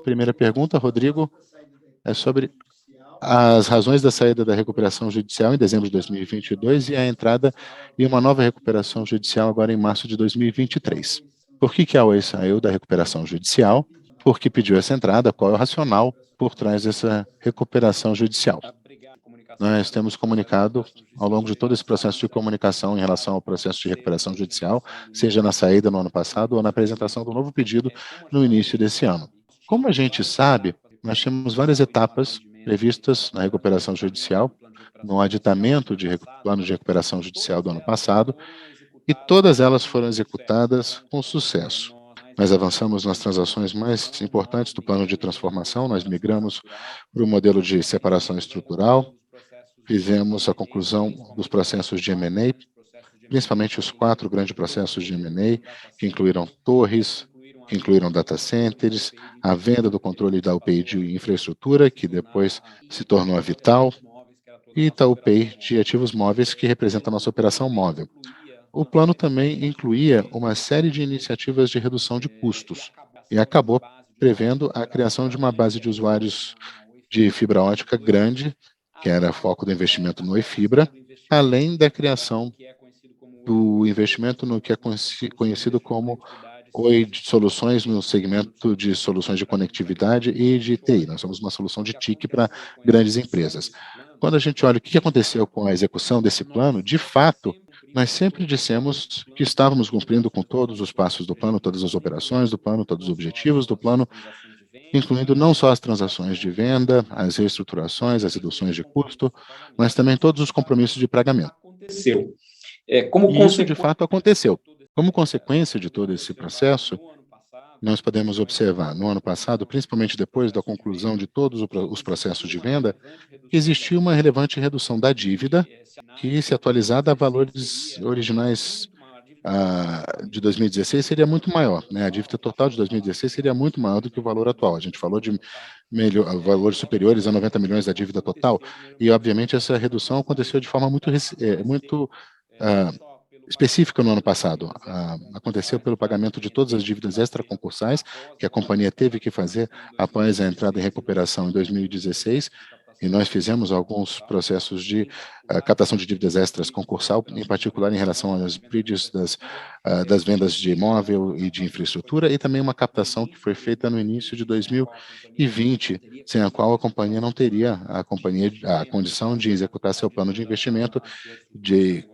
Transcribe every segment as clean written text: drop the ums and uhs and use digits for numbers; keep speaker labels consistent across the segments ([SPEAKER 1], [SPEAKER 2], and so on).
[SPEAKER 1] Primeira pergunta, Rodrigo, é sobre as razões da saída da recuperação judicial em dezembro de 2022 e a entrada em uma nova recuperação judicial agora em março de 2023. Por que a Oi saiu da recuperação judicial? Por que pediu essa entrada? Qual é o racional por trás dessa recuperação judicial? Nós temos comunicado ao longo de todo esse processo de comunicação em relação ao processo de recuperação judicial, seja na saída no ano passado ou na apresentação do novo pedido no início desse ano. Como a gente sabe, nós temos várias etapas previstas na recuperação judicial, no aditamento de plano de recuperação judicial do ano passado, e todas elas foram executadas com sucesso. Nós avançamos nas transações mais importantes do plano de transformação, nós migramos para o modelo de separação estrutural, fizemos a conclusão dos processos de M&A, principalmente os 4 grandes processos de M&A, que incluíram torres, que incluíram data centers, a venda do controle da UPI de infraestrutura, que depois se tornou a Vital, e Itaúpay de ativos móveis, que representa a nossa operação móvel. O plano também incluía uma série de iniciativas de redução de custos e acabou prevendo a criação de uma base de usuários de fibra ótica grande, que era foco do investimento no eFibra, além da criação do investimento no que é conhecido como Oi Soluções, no segmento de soluções de conectividade e de TI. Nós somos uma solução de TIC para grandes empresas. Quando a gente olha o que aconteceu com a execução desse plano, de fato, nós sempre dissemos que estávamos cumprindo com todos os passos do plano, todas as operações do plano, todos os objetivos do plano, incluindo não só as transações de venda, as reestruturações, as reduções de custo, mas também todos os compromissos de pagamento. E isso, de fato, aconteceu. Como consequência de todo esse processo, nós podemos observar, no ano passado, principalmente depois da conclusão de todos os processos de venda, que existiu uma relevante redução da dívida, que, se atualizada a valores originais de 2016, seria muito maior, né? A dívida total de 2016 seria muito maior do que o valor atual. A gente falou de valores superiores a 90 milhões da dívida total, e, obviamente, essa redução aconteceu de forma muito específica no ano passado. Aconteceu pelo pagamento de todas as dívidas extraconcursais que a companhia teve que fazer após a entrada em recuperação em 2016, e nós fizemos alguns processos de captação de dívidas extras concursal, em particular em relação às bridges das vendas de imóvel e de infraestrutura, e também uma captação que foi feita no início de 2020, sem a qual a companhia não teria a condição de executar seu plano de investimento, de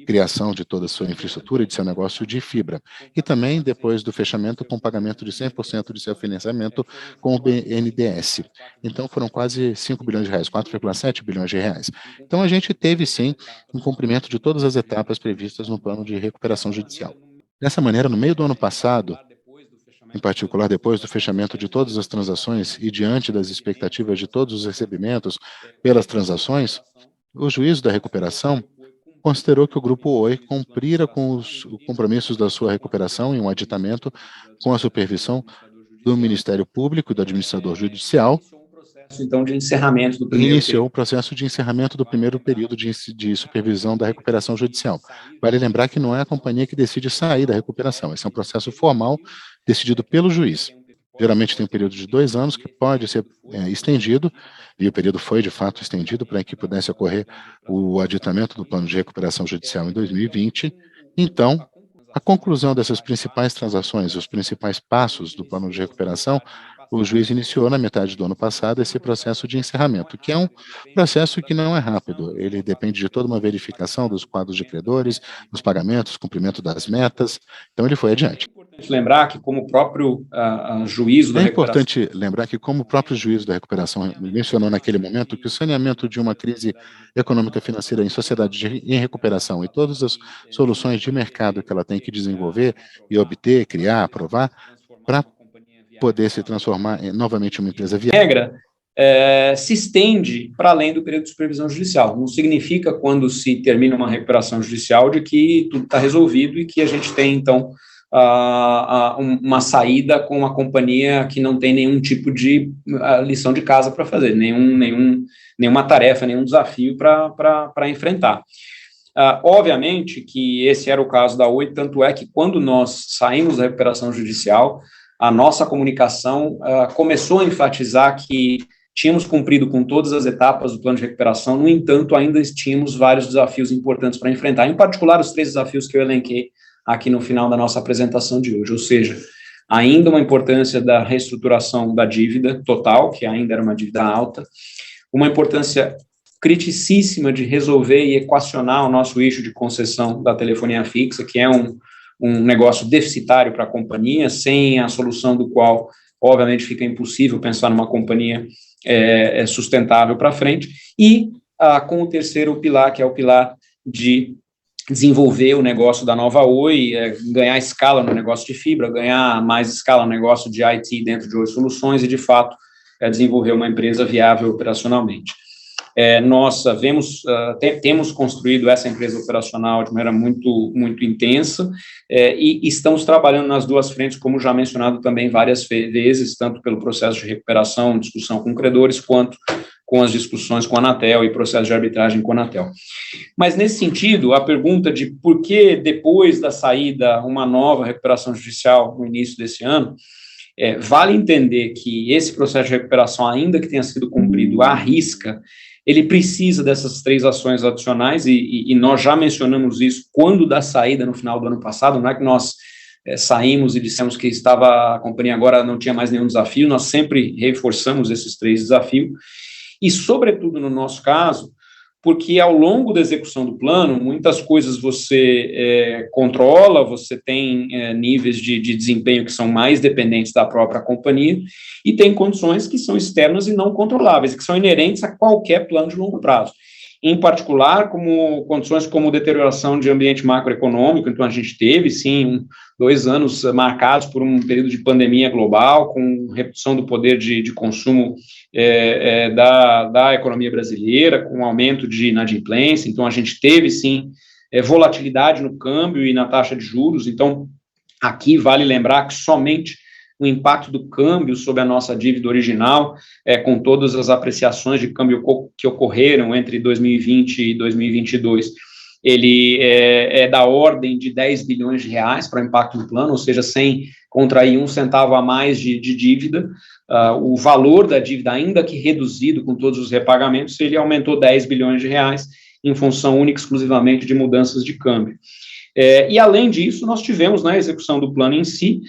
[SPEAKER 1] criação de toda a sua infraestrutura e de seu negócio de fibra. E também, depois do fechamento, com pagamento de 100% de seu financiamento com o BNDES. Então, foram quase 5 bilhões de reais, 4,7 bilhões de reais. Então, a gente teve, sim, um cumprimento de todas as etapas previstas no plano de recuperação judicial. Dessa maneira, no meio do ano passado, em particular depois do fechamento de todas as transações e diante das expectativas de todos os recebimentos pelas transações, o juízo da recuperação considerou que o Grupo Oi cumprira com os compromissos da sua recuperação em um aditamento com a supervisão do Ministério Público e do administrador judicial,
[SPEAKER 2] então, de encerramento do primeiro
[SPEAKER 1] iniciou o processo de encerramento do primeiro período de supervisão da recuperação judicial. Vale lembrar que não é a companhia que decide sair da recuperação, esse é um processo formal decidido pelo juiz. Geralmente tem um período de 2 anos que pode ser estendido, e o período foi, de fato, estendido para que pudesse ocorrer o aditamento do plano de recuperação judicial em 2020. Então, a conclusão dessas principais transações, os principais passos do plano de recuperação, o juiz iniciou na metade do ano passado esse processo de encerramento, que é um processo que não é rápido, ele depende de toda uma verificação dos quadros de credores, dos pagamentos, cumprimento das metas, então ele foi adiante.
[SPEAKER 2] Lembrar que, como o próprio juízo da recuperação...
[SPEAKER 1] É importante lembrar que, como o próprio juízo da recuperação mencionou naquele momento, que o saneamento de uma crise econômica financeira em sociedade em recuperação e todas as soluções de mercado que ela tem que desenvolver e obter, criar, aprovar, para poder se transformar novamente em uma empresa viável.
[SPEAKER 2] Regra se estende para além do período de supervisão judicial. Não significa, quando se termina uma recuperação judicial, de que tudo está resolvido e que a gente tem, então, uma saída com uma companhia que não tem nenhum tipo de lição de casa para fazer, nenhuma tarefa, nenhum desafio para enfrentar. Obviamente que esse era o caso da Oi, tanto é que, quando nós saímos da recuperação judicial, a nossa comunicação começou a enfatizar que tínhamos cumprido com todas as etapas do plano de recuperação, no entanto, ainda tínhamos vários desafios importantes para enfrentar, em particular os 3 desafios que eu elenquei aqui no final da nossa apresentação de hoje, ou seja, ainda uma importância da reestruturação da dívida total, que ainda era uma dívida alta, uma importância criticíssima de resolver e equacionar o nosso eixo de concessão da telefonia fixa, que é um negócio deficitário para a companhia, sem a solução do qual, obviamente, fica impossível pensar numa companhia sustentável para frente, e com o terceiro pilar, que é o pilar de desenvolver o negócio da Nova Oi, ganhar escala no negócio de fibra, ganhar mais escala no negócio de IT dentro de Oi Soluções e, de fato, desenvolver uma empresa viável operacionalmente. Nós temos construído essa empresa operacional de maneira muito, muito intensa e estamos trabalhando nas 2 frentes, como já mencionado também várias vezes, tanto pelo processo de recuperação, discussão com credores, quanto com as discussões com a Anatel e processo de arbitragem com a Anatel. Mas, nesse sentido, a pergunta de por que, depois da saída, uma nova recuperação judicial no início desse ano, vale entender que esse processo de recuperação, ainda que tenha sido cumprido à risca, ele precisa dessas 3 ações adicionais, e nós já mencionamos isso quando da saída no final do ano passado, não é que nós saímos e dissemos que a companhia agora não tinha mais nenhum desafio, nós sempre reforçamos esses 3 desafios, e sobretudo no nosso caso, porque ao longo da execução do plano, muitas coisas você controla, você tem níveis de desempenho que são mais dependentes da própria companhia, e tem condições que são externas e não controláveis, que são inerentes a qualquer plano de longo prazo. Em particular, como condições como deterioração de ambiente macroeconômico, então a gente teve, sim, 2 anos marcados por um período de pandemia global, com redução do poder de consumo da economia brasileira, com aumento de inadimplência, então a gente teve, sim, volatilidade no câmbio e na taxa de juros, então aqui vale lembrar que somente o impacto do câmbio sobre a nossa dívida original, com todas as apreciações de câmbio que ocorreram entre 2020 e 2022, ele é da ordem de 10 bilhões de reais para o impacto do plano, ou seja, sem contrair 1 centavo a mais de dívida, o valor da dívida, ainda que reduzido com todos os repagamentos, ele aumentou 10 bilhões de reais em função única e exclusivamente de mudanças de câmbio. E, além disso, nós tivemos na execução do plano em si,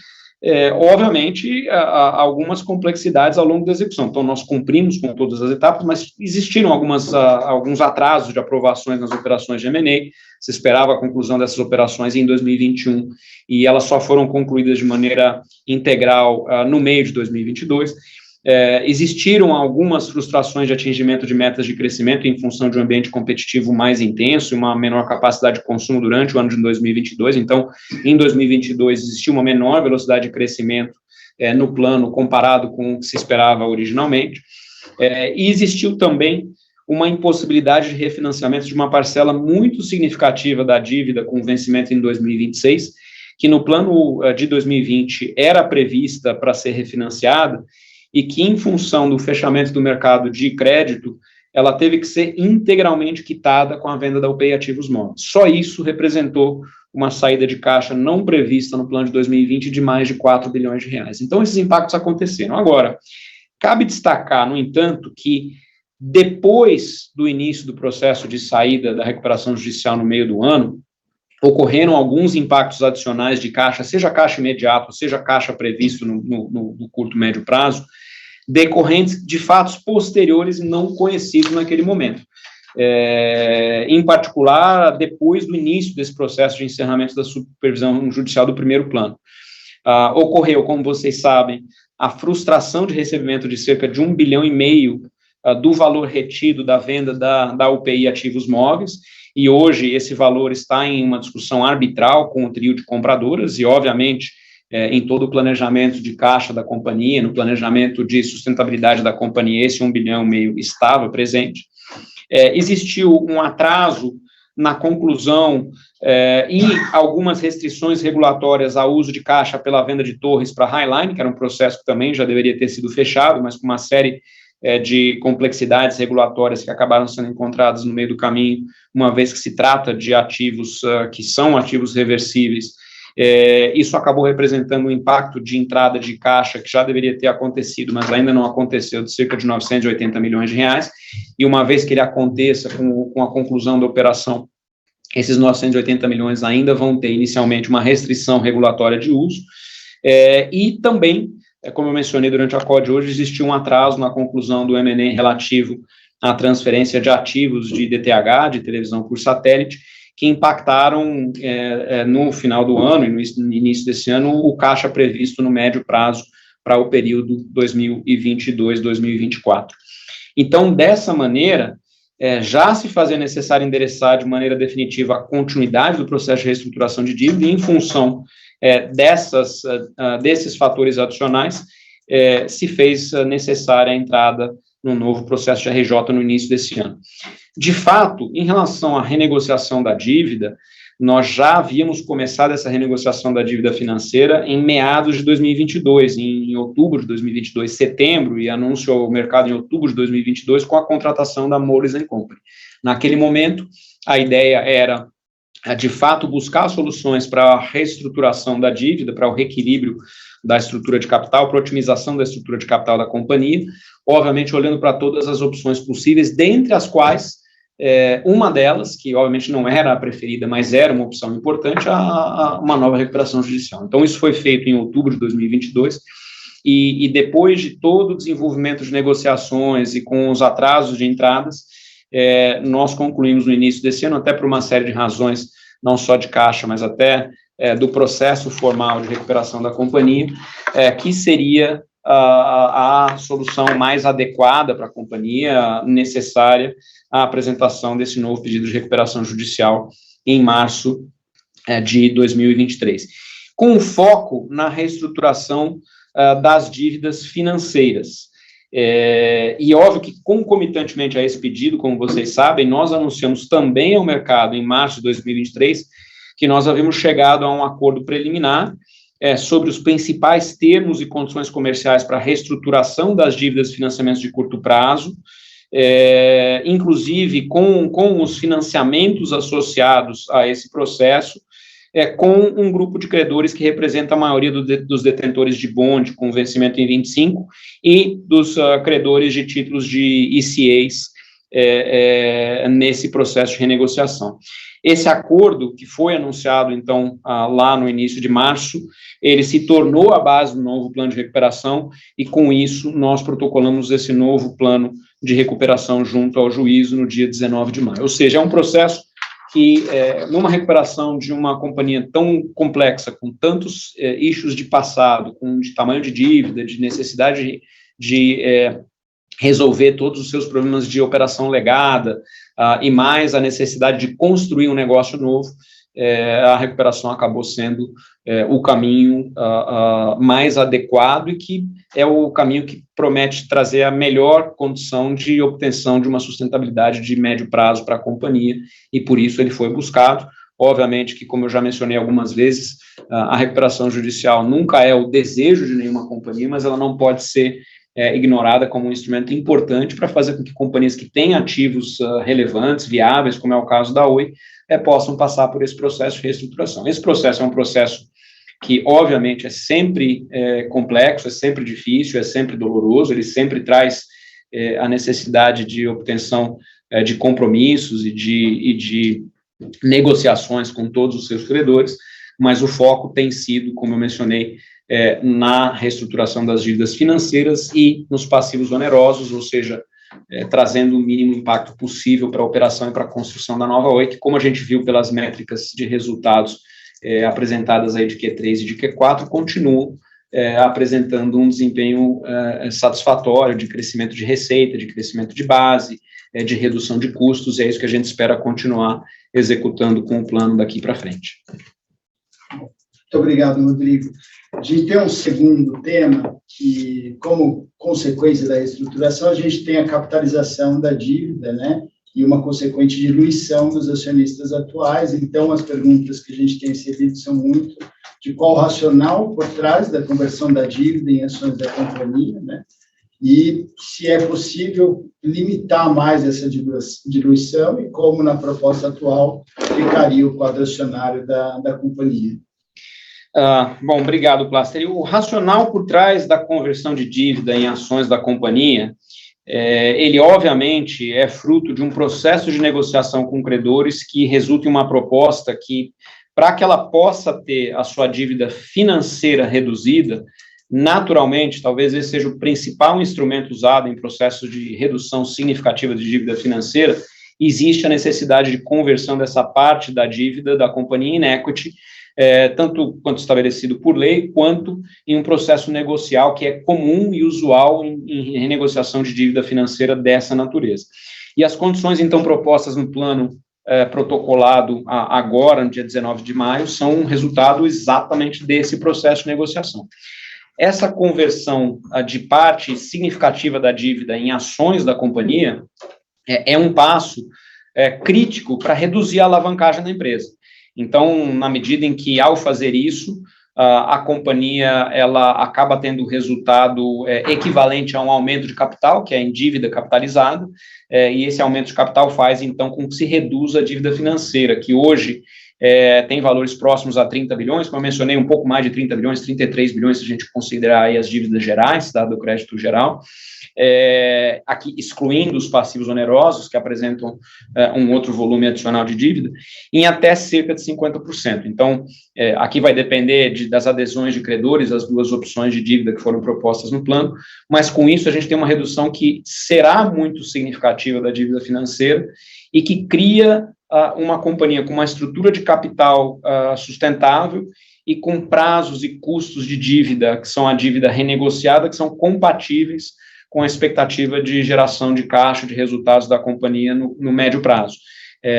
[SPEAKER 2] obviamente, algumas complexidades ao longo da execução. Então, nós cumprimos com todas as etapas, mas existiram alguns atrasos de aprovações nas operações de M&A. Se esperava a conclusão dessas operações em 2021, e elas só foram concluídas de maneira integral no meio de 2022. Existiram algumas frustrações de atingimento de metas de crescimento em função de um ambiente competitivo mais intenso e uma menor capacidade de consumo durante o ano de 2022. Então, em 2022, existiu uma menor velocidade de crescimento no plano comparado com o que se esperava originalmente. E existiu também uma impossibilidade de refinanciamento de uma parcela muito significativa da dívida com vencimento em 2026, que no plano de 2020 era prevista para ser refinanciada, e que, em função do fechamento do mercado de crédito, ela teve que ser integralmente quitada com a venda da UPI Ativos Móveis. Só isso representou uma saída de caixa não prevista no plano de 2020 de mais de 4 bilhões de reais. Então, esses impactos aconteceram. Agora, cabe destacar, no entanto, que depois do início do processo de saída da recuperação judicial no meio do ano, ocorreram alguns impactos adicionais de caixa, seja caixa imediato, seja caixa previsto no curto, médio prazo, decorrentes de fatos posteriores não conhecidos naquele momento. Em particular, depois do início desse processo de encerramento da supervisão judicial do primeiro plano. Ocorreu, como vocês sabem, a frustração de recebimento de cerca de 1,5 bilhão do valor retido da venda da UPI Ativos Móveis, e hoje esse valor está em uma discussão arbitral com o trio de compradoras, e obviamente em todo o planejamento de caixa da companhia, no planejamento de sustentabilidade da companhia, esse 1,5 bilhão estava presente. Existiu um atraso na conclusão e algumas restrições regulatórias ao uso de caixa pela venda de torres para a Highline, que era um processo que também já deveria ter sido fechado, mas com uma série de complexidades regulatórias que acabaram sendo encontradas no meio do caminho, uma vez que se trata de ativos que são ativos reversíveis, Isso acabou representando um impacto de entrada de caixa que já deveria ter acontecido, mas ainda não aconteceu, de cerca de 980 milhões de reais, e uma vez que ele aconteça com a conclusão da operação, esses 980 milhões ainda vão ter inicialmente uma restrição regulatória de uso, e também, como eu mencionei durante a call de hoje, existiu um atraso na conclusão do M&A relativo à transferência de ativos de DTH, de televisão por satélite, que impactaram no final do ano e no início desse ano o caixa previsto no médio prazo para o período 2022-2024. Então, dessa maneira, já se fazia necessário endereçar de maneira definitiva a continuidade do processo de reestruturação de dívida, e em função desses fatores adicionais, se fez necessária a entrada no novo processo de RJ no início desse ano. De fato, em relação à renegociação da dívida, nós já havíamos começado essa renegociação da dívida financeira em meados de 2022, em outubro de 2022, setembro, e anúncio ao mercado em outubro de 2022, com a contratação da Moelis & Company. Naquele momento, a ideia era, de fato, buscar soluções para a reestruturação da dívida, para o reequilíbrio da estrutura de capital, para a otimização da estrutura de capital da companhia, obviamente olhando para todas as opções possíveis, dentre as quais, uma delas, que obviamente não era a preferida, mas era uma opção importante, uma nova recuperação judicial. Então, isso foi feito em outubro de 2022, e depois de todo o desenvolvimento de negociações e com os atrasos de entradas, nós concluímos no início desse ano, até por uma série de razões, não só de caixa, mas até do processo formal de recuperação da companhia, que seria a solução mais adequada para a companhia, necessária à apresentação desse novo pedido de recuperação judicial em março de 2023, com foco na reestruturação das dívidas financeiras. E óbvio que, concomitantemente a esse pedido, como vocês sabem, nós anunciamos também ao mercado, em março de 2023, que nós havíamos chegado a um acordo preliminar sobre os principais termos e condições comerciais para a reestruturação das dívidas de financiamentos de curto prazo, inclusive com os financiamentos associados a esse processo, com um grupo de credores que representa a maioria dos detentores de bond com vencimento em 25 e dos credores de títulos de ECAs nesse processo de renegociação. Esse acordo, que foi anunciado, então, lá no início de março, ele se tornou a base do novo plano de recuperação, e com isso nós protocolamos esse novo plano de recuperação junto ao juízo no dia 19 de maio. Ou seja, é um processo que, numa recuperação de uma companhia tão complexa, com tantos issues de passado, de tamanho de dívida, de necessidade de resolver todos os seus problemas de operação legada, e mais a necessidade de construir um negócio novo, a recuperação acabou sendo o caminho mais adequado, e que é o caminho que promete trazer a melhor condição de obtenção de uma sustentabilidade de médio prazo para a companhia, e por isso ele foi buscado. Obviamente que, como eu já mencionei algumas vezes, a recuperação judicial nunca é o desejo de nenhuma companhia, mas ela não pode ser ignorada como um instrumento importante para fazer com que companhias que têm ativos relevantes, viáveis, como é o caso da Oi, possam passar por esse processo de reestruturação. Esse processo é um processo que, obviamente, é sempre complexo, é sempre difícil, é sempre doloroso, ele sempre traz a necessidade de obtenção de compromissos e de negociações com todos os seus credores, mas o foco tem sido, como eu mencionei, na reestruturação das dívidas financeiras e nos passivos onerosos, ou seja, trazendo o mínimo impacto possível para a operação e para a construção da nova Oi, que, como a gente viu pelas métricas de resultados apresentadas aí de Q3 e de Q4, continuam apresentando um desempenho satisfatório de crescimento de receita, de crescimento de base, de redução de custos, e é isso que a gente espera continuar executando com o plano daqui para frente.
[SPEAKER 3] Muito obrigado, Rodrigo. A gente tem um segundo tema, que, como consequência da reestruturação, a gente tem a capitalização da dívida, né, e uma consequente diluição dos acionistas atuais. Então, as perguntas que a gente tem recebido são muito de qual o racional por trás da conversão da dívida em ações da companhia, né, e se é possível limitar mais essa diluição e como, na proposta atual, ficaria o quadro acionário da companhia.
[SPEAKER 2] Bom, obrigado, Plaster. E o racional por trás da conversão de dívida em ações da companhia, ele obviamente é fruto de um processo de negociação com credores que resulta em uma proposta que, para que ela possa ter a sua dívida financeira reduzida, naturalmente, talvez esse seja o principal instrumento usado em processos de redução significativa de dívida financeira, existe a necessidade de conversão dessa parte da dívida da companhia em equity, tanto quanto estabelecido por lei, quanto em um processo negocial que é comum e usual em renegociação de dívida financeira dessa natureza. E as condições, então, propostas no plano protocolado agora, no dia 19 de maio, são um resultado exatamente desse processo de negociação. Essa conversão de parte significativa da dívida em ações da companhia é um passo crítico para reduzir a alavancagem da empresa. Então, na medida em que, ao fazer isso, a companhia ela acaba tendo resultado equivalente a um aumento de capital, que é em dívida capitalizada, e esse aumento de capital faz, então, com que se reduza a dívida financeira, que hoje tem valores próximos a 30 bilhões, como eu mencionei, um pouco mais de 30 bilhões, 33 bilhões, se a gente considerar aí as dívidas gerais, dado o crédito geral, aqui excluindo os passivos onerosos, que apresentam um outro volume adicional de dívida, em até cerca de 50%. Então, aqui vai depender das adesões de credores, as duas opções de dívida que foram propostas no plano, mas com isso a gente tem uma redução que será muito significativa da dívida financeira e que cria uma companhia com uma estrutura de capital sustentável e com prazos e custos de dívida, que são a dívida renegociada, que são compatíveis com a expectativa de geração de caixa, de resultados da companhia no médio prazo,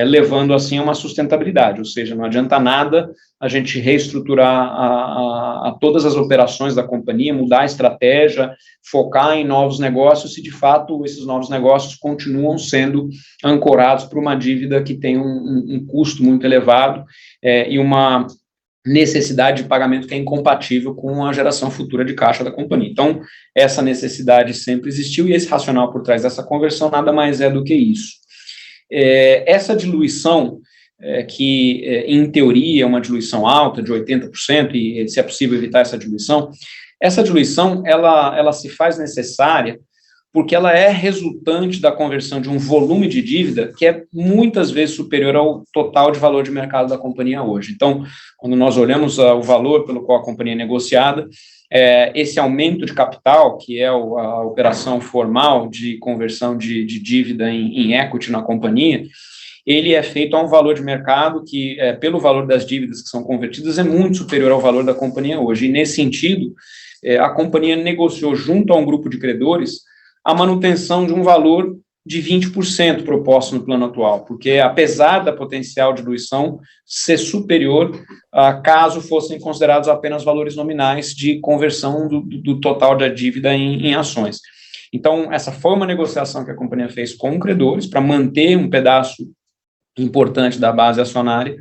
[SPEAKER 2] levando assim a uma sustentabilidade, ou seja, não adianta nada a gente reestruturar a todas as operações da companhia, mudar a estratégia, focar em novos negócios, se de fato esses novos negócios continuam sendo ancorados por uma dívida que tem um custo muito elevado e uma necessidade de pagamento que é incompatível com a geração futura de caixa da companhia. Então, essa necessidade sempre existiu e esse racional por trás dessa conversão nada mais é do que isso. Essa diluição, que em teoria é uma diluição alta de 80%, e se é possível evitar essa diluição ela se faz necessária porque ela é resultante da conversão de um volume de dívida que é muitas vezes superior ao total de valor de mercado da companhia hoje. Então, quando nós olhamos o valor pelo qual a companhia é negociada, esse aumento de capital, que é a operação formal de conversão de dívida em equity na companhia, ele é feito a um valor de mercado que, pelo valor das dívidas que são convertidas, é muito superior ao valor da companhia hoje. E, nesse sentido, a companhia negociou junto a um grupo de credores a manutenção de um valor de 20% proposto no plano atual, porque apesar da potencial diluição ser superior, caso fossem considerados apenas valores nominais de conversão do total da dívida em ações. Então, essa foi uma negociação que a companhia fez com credores para manter um pedaço importante da base acionária,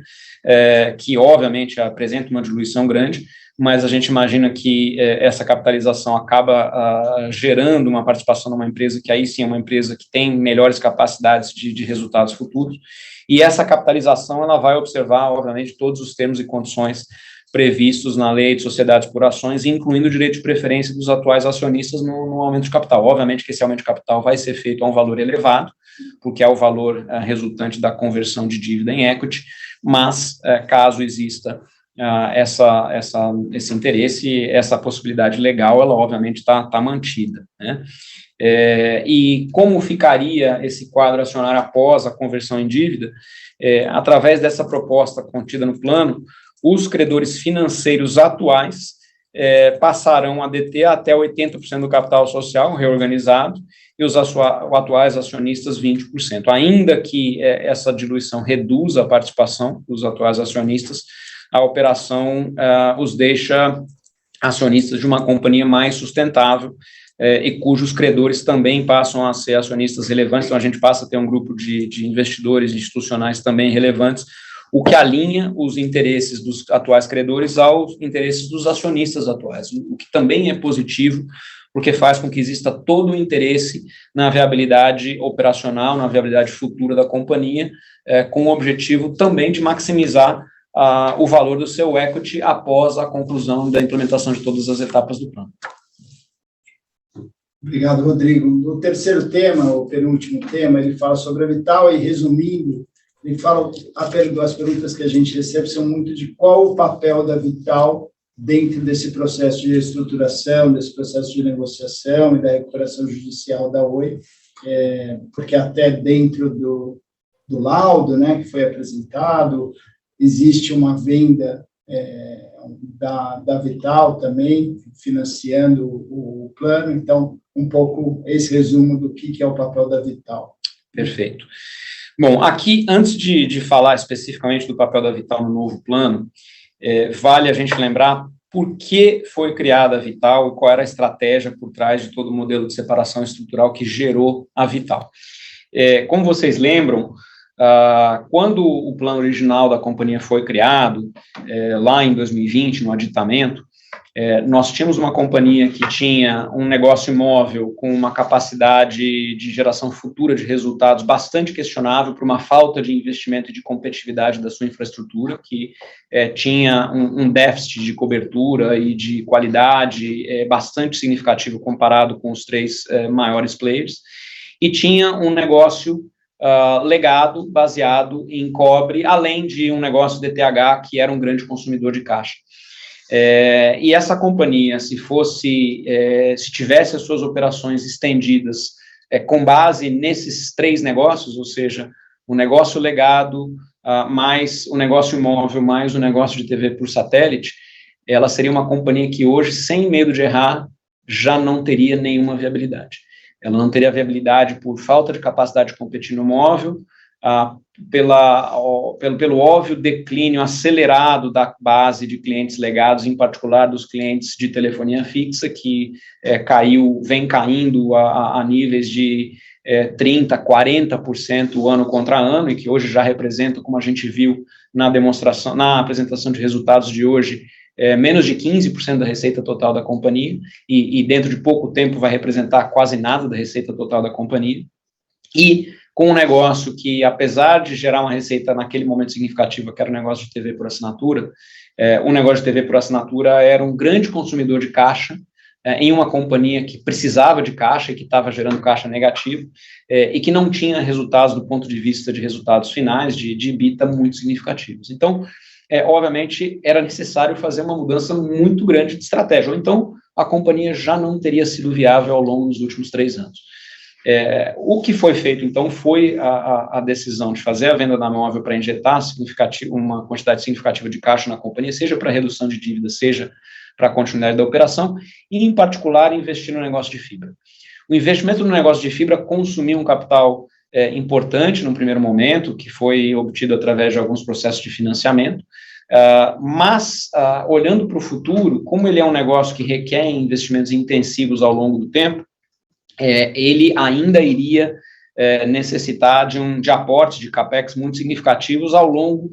[SPEAKER 2] que obviamente apresenta uma diluição grande, mas a gente imagina que essa capitalização acaba gerando uma participação numa empresa que aí sim é uma empresa que tem melhores capacidades de resultados futuros, e essa capitalização ela vai observar, obviamente, todos os termos e condições previstos na lei de sociedades por ações, incluindo o direito de preferência dos atuais acionistas no aumento de capital. Obviamente que esse aumento de capital vai ser feito a um valor elevado, porque é o valor resultante da conversão de dívida em equity, mas caso exista esse interesse, essa possibilidade legal, ela obviamente está mantida, né? E como ficaria esse quadro acionário após a conversão em dívida? Através dessa proposta contida no plano, os credores financeiros atuais passarão a deter até 80% do capital social reorganizado e os atuais acionistas 20%. Ainda que essa diluição reduza a participação dos atuais acionistas, a operação os deixa acionistas de uma companhia mais sustentável e cujos credores também passam a ser acionistas relevantes. Então, a gente passa a ter um grupo de investidores institucionais também relevantes, o que alinha os interesses dos atuais credores aos interesses dos acionistas atuais, o que também é positivo, porque faz com que exista todo o interesse na viabilidade operacional, na viabilidade futura da companhia, com o objetivo também de maximizar o valor do seu equity após a conclusão da implementação de todas as etapas do plano.
[SPEAKER 3] Obrigado, Rodrigo. No terceiro tema, o penúltimo tema, ele fala sobre a Vital e, resumindo, ele fala, as perguntas que a gente recebe são muito de qual o papel da Vital dentro desse processo de reestruturação, desse processo de negociação e da recuperação judicial da Oi, porque até dentro do laudo, né, que foi apresentado, existe uma venda da Vital também, financiando o plano, então, um pouco esse resumo do que é o papel da Vital.
[SPEAKER 2] Perfeito. Bom, aqui, antes de falar especificamente do papel da Vital no novo plano, vale a gente lembrar por que foi criada a Vital e qual era a estratégia por trás de todo o modelo de separação estrutural que gerou a Vital. Como vocês lembram, quando o plano original da companhia foi criado, lá em 2020, no aditamento, nós tínhamos uma companhia que tinha um negócio imóvel com uma capacidade de geração futura de resultados bastante questionável por uma falta de investimento e de competitividade da sua infraestrutura, que tinha um déficit de cobertura e de qualidade bastante significativo comparado com os três maiores players, e tinha um negócio legado baseado em cobre, além de um negócio DTH que era um grande consumidor de caixa. E essa companhia, se tivesse as suas operações estendidas com base nesses três negócios, ou seja, o negócio legado, mais o negócio imóvel, mais o negócio de TV por satélite, ela seria uma companhia que hoje, sem medo de errar, já não teria nenhuma viabilidade. Ela não teria viabilidade por falta de capacidade de competir no móvel, pelo óbvio declínio acelerado da base de clientes legados, em particular dos clientes de telefonia fixa, que vem caindo a níveis de 30%, 40% ano contra ano, e que hoje já representa, como a gente viu na apresentação de resultados de hoje, menos de 15% da receita total da companhia, e dentro de pouco tempo vai representar quase nada da receita total da companhia, e com um negócio que, apesar de gerar uma receita naquele momento significativa, que era o negócio de TV por assinatura, o negócio de TV por assinatura era um grande consumidor de caixa, em uma companhia que precisava de caixa e que estava gerando caixa negativo, e que não tinha resultados do ponto de vista de resultados finais, de EBITDA muito significativos. Então, obviamente, era necessário fazer uma mudança muito grande de estratégia, ou então a companhia já não teria sido viável ao longo dos últimos 3 anos. O que foi feito, então, foi a decisão de fazer a venda da móvel para injetar uma quantidade significativa de caixa na companhia, seja para redução de dívida, seja para a continuidade da operação, e, em particular, investir no negócio de fibra. O investimento no negócio de fibra consumiu um capital importante no primeiro momento, que foi obtido através de alguns processos de financiamento, mas, olhando para o futuro, como ele é um negócio que requer investimentos intensivos ao longo do tempo, ele ainda iria necessitar de aportes de CAPEX muito significativos ao longo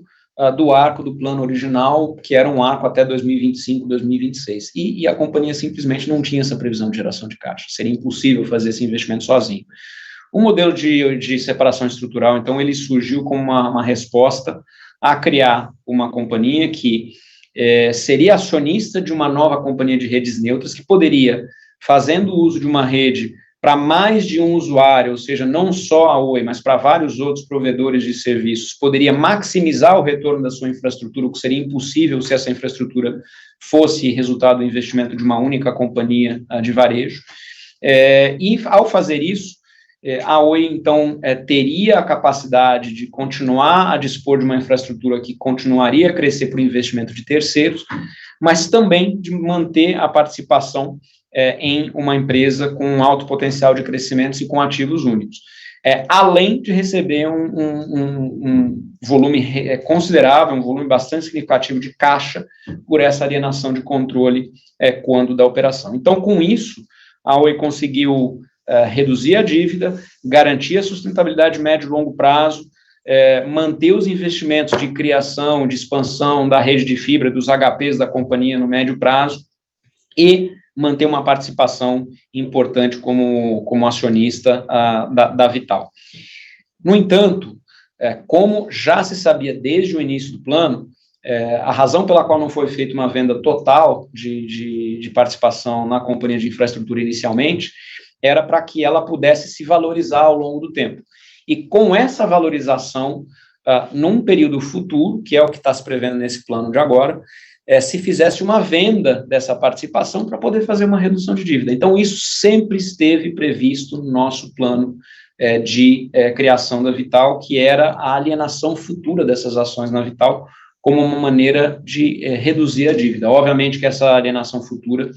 [SPEAKER 2] do arco do plano original, que era um arco até 2025, 2026. E a companhia simplesmente não tinha essa previsão de geração de caixa. Seria impossível fazer esse investimento sozinho. O modelo de separação estrutural, então, ele surgiu como uma resposta a criar uma companhia que seria acionista de uma nova companhia de redes neutras, que poderia, fazendo uso de uma rede para mais de um usuário, ou seja, não só a Oi, mas para vários outros provedores de serviços, poderia maximizar o retorno da sua infraestrutura, o que seria impossível se essa infraestrutura fosse resultado do investimento de uma única companhia de varejo. E, ao fazer isso, a Oi, então, teria a capacidade de continuar a dispor de uma infraestrutura que continuaria a crescer por investimento de terceiros, mas também de manter a participação em uma empresa com alto potencial de crescimento e com ativos únicos, além de receber um volume considerável, um volume bastante significativo de caixa por essa alienação de controle quando da operação. Então, com isso, a Oi conseguiu reduzir a dívida, garantir a sustentabilidade médio e longo prazo, manter os investimentos de criação, de expansão da rede de fibra, dos HPs da companhia no médio prazo, e manter uma participação importante como acionista da Vital. No entanto, como já se sabia desde o início do plano, a razão pela qual não foi feita uma venda total de participação na companhia de infraestrutura inicialmente era para que ela pudesse se valorizar ao longo do tempo. E com essa valorização, num período futuro, que é o que está se prevendo nesse plano de agora, se fizesse uma venda dessa participação para poder fazer uma redução de dívida. Então, isso sempre esteve previsto no nosso plano de criação da Vital, que era a alienação futura dessas ações na Vital, como uma maneira de reduzir a dívida. Obviamente que essa alienação futura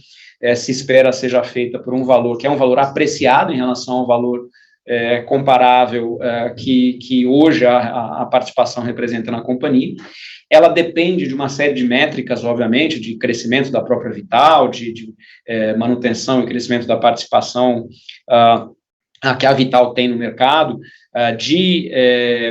[SPEAKER 2] se espera seja feita por um valor que é um valor apreciado em relação ao valor comparável que hoje a participação representa na companhia. Ela depende de uma série de métricas, obviamente, de crescimento da própria Vital, de manutenção e crescimento da participação que a Vital tem no mercado, de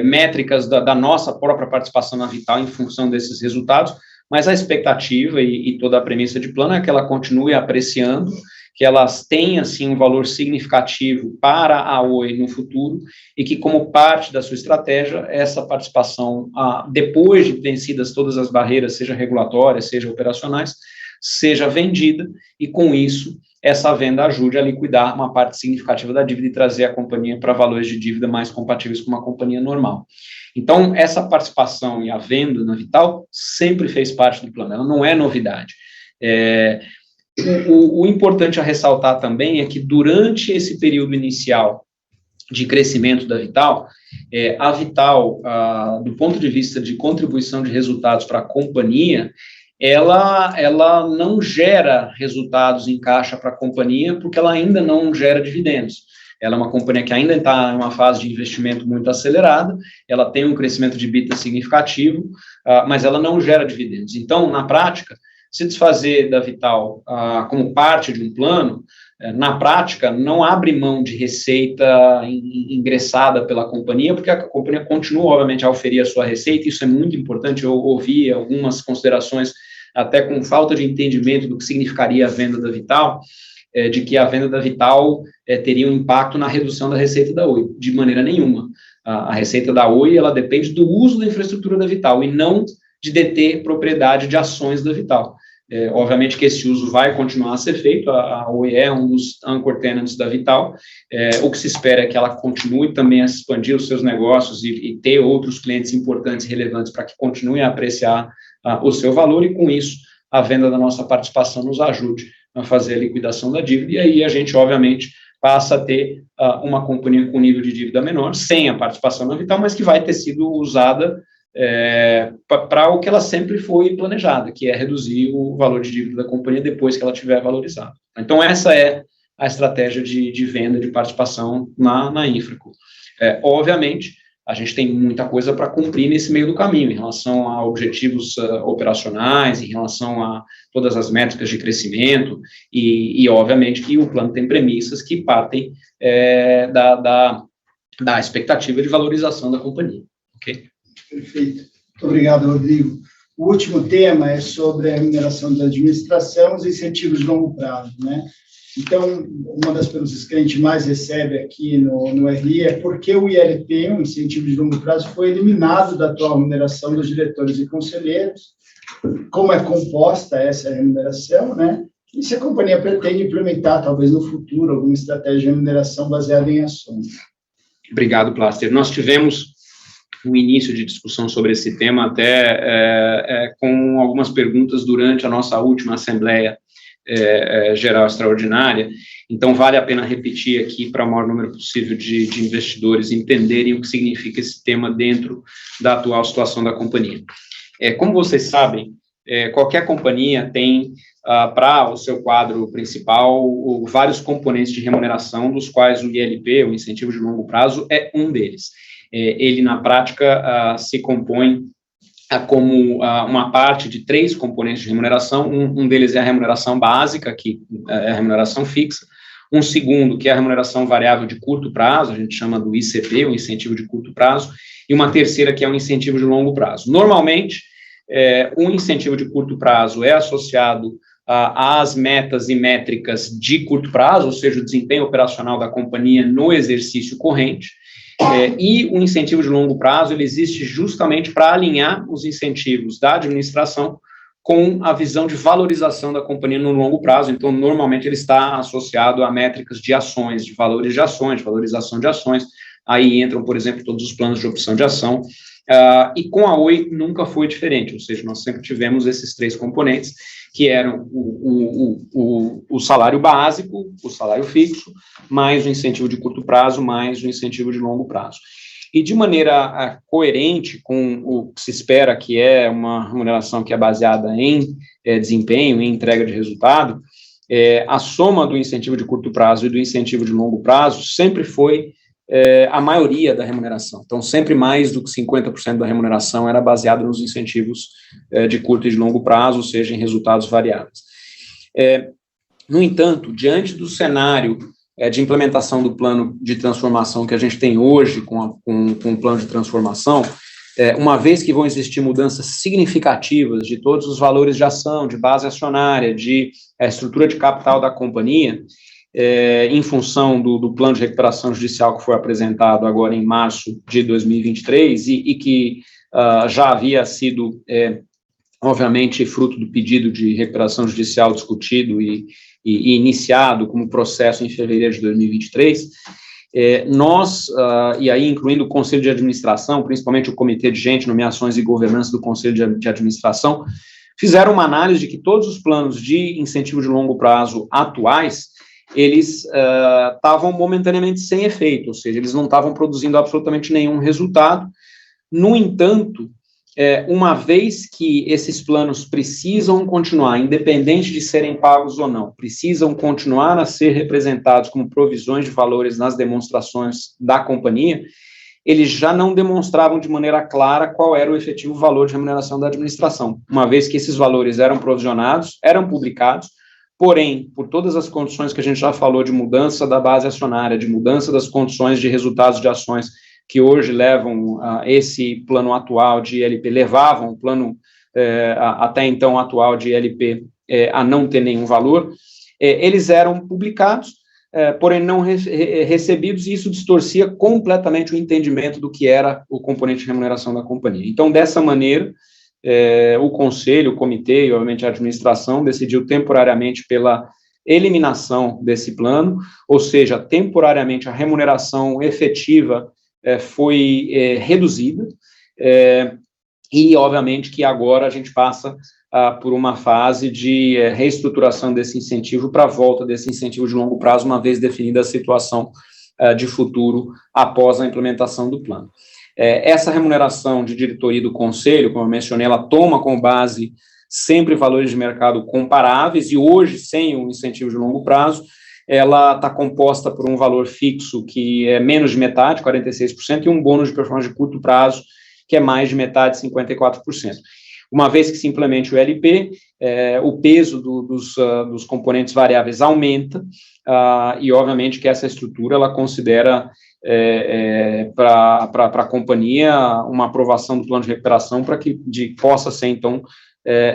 [SPEAKER 2] métricas da nossa própria participação na Vital em função desses resultados, mas a expectativa e toda a premissa de plano é que ela continue apreciando, que elas tenham, assim, um valor significativo para a Oi no futuro e que, como parte da sua estratégia, essa participação, depois de vencidas todas as barreiras, seja regulatórias, seja operacionais, seja vendida e, com isso, essa venda ajude a liquidar uma parte significativa da dívida e trazer a companhia para valores de dívida mais compatíveis com uma companhia normal. Então, essa participação e a venda na Vital sempre fez parte do plano, ela não é novidade. O importante a ressaltar também é que durante esse período inicial de crescimento da Vital, a Vital, do ponto de vista de contribuição de resultados para a companhia, ela não gera resultados em caixa para a companhia porque ela ainda não gera dividendos. Ela é uma companhia que ainda está em uma fase de investimento muito acelerada, ela tem um crescimento de EBITDA significativo, mas ela não gera dividendos. Então, na prática, se desfazer da Vital como parte de um plano, na prática, não abre mão de receita ingressada pela companhia, porque a companhia continua, obviamente, a oferir a sua receita, isso é muito importante. Eu ouvi algumas considerações, até com falta de entendimento do que significaria a venda da Vital, de que a venda da Vital teria um impacto na redução da receita da Oi, de maneira nenhuma. A receita da Oi, ela depende do uso da infraestrutura da Vital, e não de deter propriedade de ações da Vital. Obviamente que esse uso vai continuar a ser feito, a Oi é um dos anchor tenants da Vital, o que se espera é que ela continue também a expandir os seus negócios e ter outros clientes importantes e relevantes para que continue a apreciar o seu valor, e com isso a venda da nossa participação nos ajude a fazer a liquidação da dívida, e aí a gente, obviamente, passa a ter uma companhia com nível de dívida menor, sem a participação na Vital, mas que vai ter sido usada para o que ela sempre foi planejada, que é reduzir o valor de dívida da companhia depois que ela tiver valorizado. Então, essa é a estratégia de venda de participação na Infraco. Obviamente, a gente tem muita coisa para cumprir nesse meio do caminho, em relação a objetivos operacionais, em relação a todas as métricas de crescimento, e obviamente que o plano tem premissas que partem da expectativa de valorização da companhia. Ok?
[SPEAKER 3] Perfeito. Muito obrigado, Rodrigo. O último tema é sobre a remuneração da administração e os incentivos de longo prazo, né? Então, uma das perguntas que a gente mais recebe aqui no RI é por que o ILP, o incentivo de longo prazo, foi eliminado da atual remuneração dos diretores e conselheiros, como é composta essa remuneração, né? E se a companhia pretende implementar, talvez no futuro, alguma estratégia de remuneração baseada em ações.
[SPEAKER 2] Obrigado, Plaster. Nós tivemos um início de discussão sobre esse tema, até com algumas perguntas durante a nossa última Assembleia Geral Extraordinária, então vale a pena repetir aqui para o maior número possível de investidores entenderem o que significa esse tema dentro da atual situação da companhia. Como vocês sabem, qualquer companhia tem para o seu quadro principal vários componentes de remuneração, dos quais o ILP, o incentivo de longo prazo, é um deles. Ele, na prática, se compõe como uma parte de 3 componentes de remuneração. Um deles é a remuneração básica, que é a remuneração fixa. Um segundo, que é a remuneração variável de curto prazo, a gente chama do ICP, o incentivo de curto prazo. E uma terceira, que é o incentivo de longo prazo. Normalmente, um incentivo de curto prazo é associado às metas e métricas de curto prazo, ou seja, o desempenho operacional da companhia no exercício corrente. E o incentivo de longo prazo, ele existe justamente para alinhar os incentivos da administração com a visão de valorização da companhia no longo prazo. Então, normalmente, ele está associado a métricas de ações, de valores de ações, de valorização de ações. Aí entram, por exemplo, todos os planos de opção de ação. E com a Oi nunca foi diferente, ou seja, nós sempre tivemos esses 3 componentes, que eram o salário básico, o salário fixo, mais o incentivo de curto prazo, mais o incentivo de longo prazo. E de maneira coerente com o que se espera, que é uma remuneração que é baseada em desempenho, em entrega de resultado, a soma do incentivo de curto prazo e do incentivo de longo prazo sempre foi a maioria da remuneração. Então, sempre mais do que 50% da remuneração era baseado nos incentivos de curto e de longo prazo, ou seja, em resultados variáveis. No entanto, diante do cenário de implementação do plano de transformação que a gente tem hoje com o plano de transformação, uma vez que vão existir mudanças significativas de todos os valores de ação, de base acionária, de estrutura de capital da companhia, em função do plano de recuperação judicial que foi apresentado agora em março de 2023 e que já havia sido, obviamente, fruto do pedido de recuperação judicial discutido e iniciado como processo em fevereiro de 2023, nós, e aí incluindo o Conselho de Administração, principalmente o Comitê de Gente, Nomeações e Governança do Conselho de Administração, fizeram uma análise de que todos os planos de incentivo de longo prazo atuais, eles estavam momentaneamente sem efeito, ou seja, eles não estavam produzindo absolutamente nenhum resultado. No entanto, uma vez que esses planos precisam continuar, independente de serem pagos ou não, precisam continuar a ser representados como provisões de valores nas demonstrações da companhia, eles já não demonstravam de maneira clara qual era o efetivo valor de remuneração da administração, uma vez que esses valores eram provisionados, eram publicados, porém, por todas as condições que a gente já falou de mudança da base acionária, de mudança das condições de resultados de ações que hoje levam esse plano atual de ILP, levavam o plano até então atual de ILP a não ter nenhum valor, eles eram publicados, porém não recebidos, e isso distorcia completamente o entendimento do que era o componente de remuneração da companhia. Então, dessa maneira, o Conselho, o Comitê e, obviamente, a administração decidiu temporariamente pela eliminação desse plano, ou seja, temporariamente a remuneração efetiva foi reduzida, e, obviamente, que agora a gente passa por uma fase de reestruturação desse incentivo para a volta desse incentivo de longo prazo, uma vez definida a situação de futuro após a implementação do plano. Essa remuneração de diretoria do Conselho, como eu mencionei, ela toma como base sempre valores de mercado comparáveis, e hoje, sem o incentivo de longo prazo, ela está composta por um valor fixo que é menos de metade, 46%, e um bônus de performance de curto prazo, que é mais de metade, 54%. Uma vez que se implemente o LP, o peso dos componentes variáveis aumenta, e, obviamente, que essa estrutura, ela considera para a companhia uma aprovação do plano de recuperação para que possa ser, então,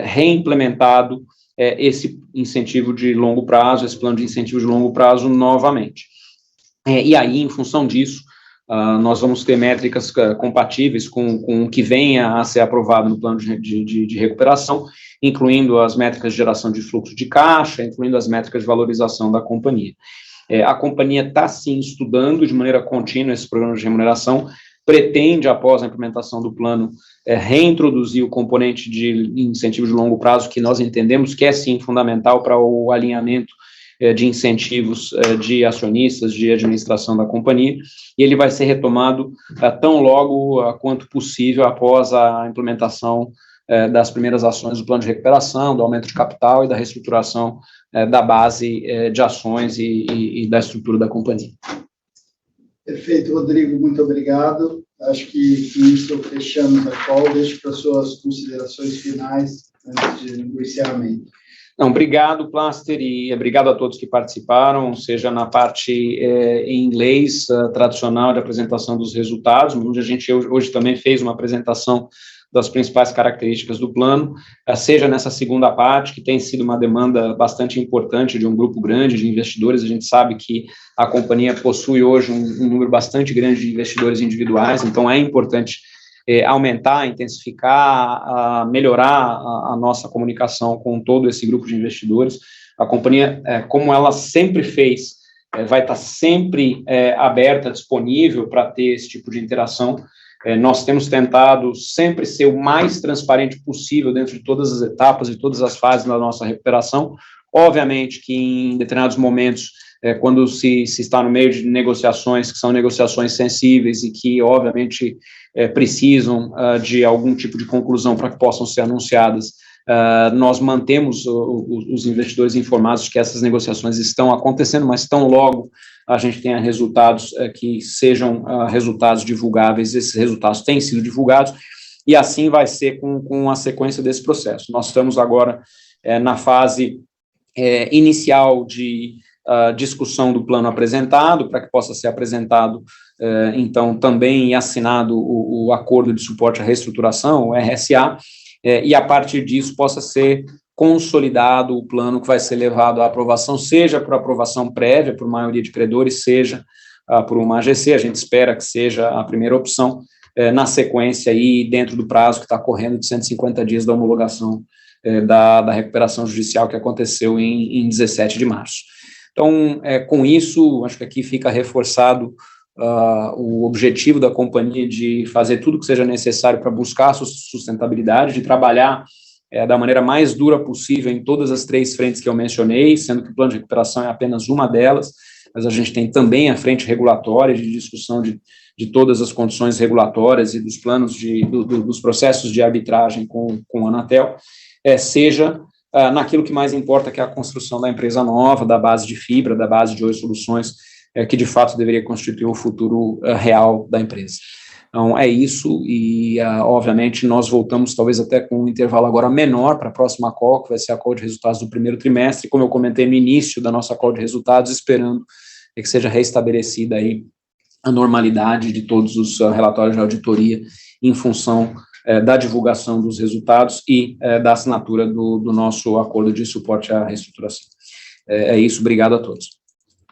[SPEAKER 2] reimplementado esse incentivo de longo prazo, esse plano de incentivo de longo prazo novamente. E aí, em função disso, nós vamos ter métricas compatíveis com o que venha a ser aprovado no plano de recuperação, incluindo as métricas de geração de fluxo de caixa, incluindo as métricas de valorização da companhia. A companhia está, sim, estudando de maneira contínua esse programa de remuneração, pretende, após a implementação do plano, reintroduzir o componente de incentivo de longo prazo, que nós entendemos que é, sim, fundamental para o alinhamento de incentivos de acionistas, de administração da companhia, e ele vai ser retomado tão logo quanto possível após a implementação das primeiras ações do plano de recuperação, do aumento de capital e da reestruturação da base de ações e da estrutura da companhia.
[SPEAKER 3] Perfeito, Rodrigo, muito obrigado. Acho que com isso fechamos a call. Deixo para suas considerações finais antes do encerramento.
[SPEAKER 2] Não, obrigado, Plaster, e obrigado a todos que participaram, seja na parte em inglês tradicional de apresentação dos resultados, onde a gente hoje também fez uma apresentação das principais características do plano, seja nessa segunda parte, que tem sido uma demanda bastante importante de um grupo grande de investidores. A gente sabe que a companhia possui hoje um número bastante grande de investidores individuais, então é importante aumentar, intensificar, melhorar a nossa comunicação com todo esse grupo de investidores. A companhia, como ela sempre fez, vai estar sempre aberta, disponível para ter esse tipo de interação. Nós temos tentado sempre ser o mais transparente possível dentro de todas as etapas e todas as fases da nossa recuperação. Obviamente que em determinados momentos, quando se está no meio de negociações, que são negociações sensíveis e que, obviamente, precisam de algum tipo de conclusão para que possam ser anunciadas, nós mantemos os investidores informados de que essas negociações estão acontecendo, mas tão logo a gente tenha resultados que sejam resultados divulgáveis, esses resultados têm sido divulgados, e assim vai ser com a sequência desse processo. Nós estamos agora na fase inicial de discussão do plano apresentado, para que possa ser apresentado, então, também assinado o Acordo de Suporte à Reestruturação, o RSA, e a partir disso possa ser consolidado o plano que vai ser levado à aprovação, seja por aprovação prévia, por maioria de credores, seja por uma AGC. A gente espera que seja a primeira opção, na sequência aí, dentro do prazo que está correndo de 150 dias da homologação da recuperação judicial que aconteceu em 17 de março. Então, com isso, acho que aqui fica reforçado o objetivo da companhia de fazer tudo que seja necessário para buscar a sustentabilidade, de trabalhar da maneira mais dura possível em todas as 3 frentes que eu mencionei, sendo que o plano de recuperação é apenas uma delas, mas a gente tem também a frente regulatória de discussão de todas as condições regulatórias e dos planos dos processos de arbitragem com a Anatel, seja naquilo que mais importa, que é a construção da empresa nova, da base de fibra, da base de Oi Soluções, que de fato deveria constituir o futuro real da empresa. Então, é isso, e obviamente nós voltamos talvez até com um intervalo agora menor para a próxima call, que vai ser a call de resultados do primeiro trimestre, como eu comentei no início da nossa call de resultados, esperando que seja restabelecida aí a normalidade de todos os relatórios de auditoria em função da divulgação dos resultados e da assinatura do nosso acordo de suporte à reestruturação. É isso, obrigado a todos.